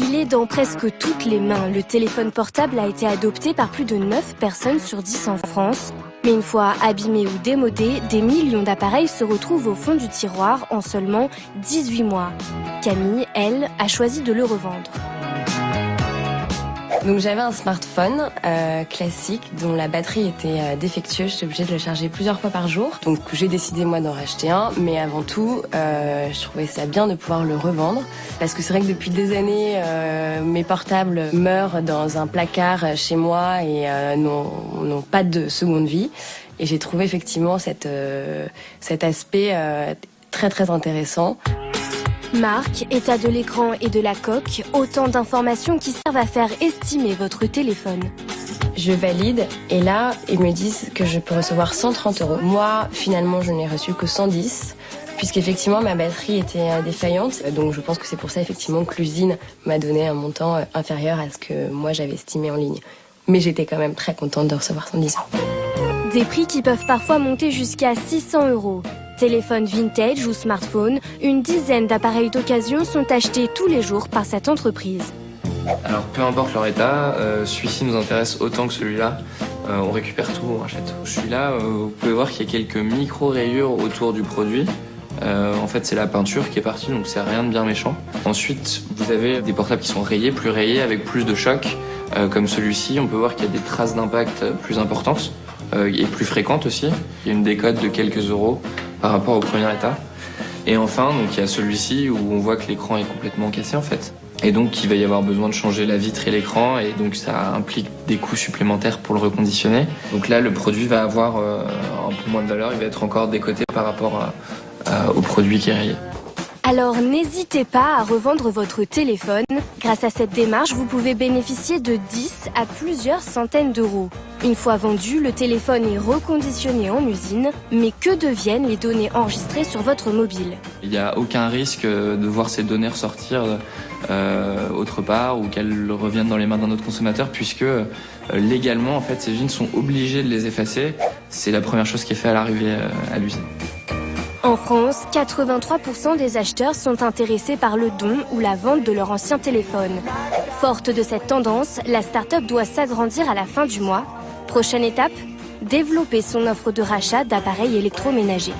Il est dans presque toutes les mains. Le téléphone portable a été adopté par plus de 9 personnes sur 10 en France. Mais une fois abîmé ou démodé, des millions d'appareils se retrouvent au fond du tiroir en seulement 18 mois. Camille, elle, a choisi de le revendre. Donc j'avais un smartphone classique dont la batterie était défectueuse, j'étais obligée de le charger plusieurs fois par jour. Donc j'ai décidé moi d'en racheter un, mais avant tout je trouvais ça bien de pouvoir le revendre. Parce que c'est vrai que depuis des années mes portables meurent dans un placard chez moi et n'ont pas de seconde vie. Et j'ai trouvé effectivement cet aspect très très intéressant. Marque, état de l'écran et de la coque, autant d'informations qui servent à faire estimer votre téléphone. Je valide et là, ils me disent que je peux recevoir 130 €. Moi, finalement, je n'ai reçu que 110 puisqu'effectivement, ma batterie était défaillante. Donc, je pense que c'est pour ça, effectivement, que l'usine m'a donné un montant inférieur à ce que moi, j'avais estimé en ligne. Mais j'étais quand même très contente de recevoir 110 €. Des prix qui peuvent parfois monter jusqu'à 600 €. Téléphone vintage ou smartphone, une dizaine d'appareils d'occasion sont achetés tous les jours par cette entreprise. Alors peu importe leur état, celui-ci nous intéresse autant que celui-là. On récupère tout, on rachète. Celui-là, vous pouvez voir qu'il y a quelques micro-rayures autour du produit. En fait, c'est la peinture qui est partie, donc c'est rien de bien méchant. Ensuite, vous avez des portables qui sont rayés, plus rayés, avec plus de chocs. Comme celui-ci, on peut voir qu'il y a des traces d'impact plus importantes et plus fréquentes aussi. Il y a une décote de quelques euros par rapport au premier état. Et enfin, donc il y a celui-ci où on voit que l'écran est complètement cassé en fait. Et donc il va y avoir besoin de changer la vitre et l'écran et donc ça implique des coûts supplémentaires pour le reconditionner. Donc là, le produit va avoir un peu moins de valeur, il va être encore décoté par rapport au produit qui est rayé. Alors n'hésitez pas à revendre votre téléphone. Grâce à cette démarche, vous pouvez bénéficier de 10 à plusieurs centaines d'euros. Une fois vendu, le téléphone est reconditionné en usine. Mais que deviennent les données enregistrées sur votre mobile? Il n'y a aucun risque de voir ces données ressortir autre part ou qu'elles reviennent dans les mains d'un autre consommateur puisque légalement, en fait, ces usines sont obligées de les effacer. C'est la première chose qui est faite à l'arrivée à l'usine. En France, 83% des acheteurs sont intéressés par le don ou la vente de leur ancien téléphone. Forte de cette tendance, la start-up doit s'agrandir à la fin du mois. Prochaine étape, développer son offre de rachat d'appareils électroménagers.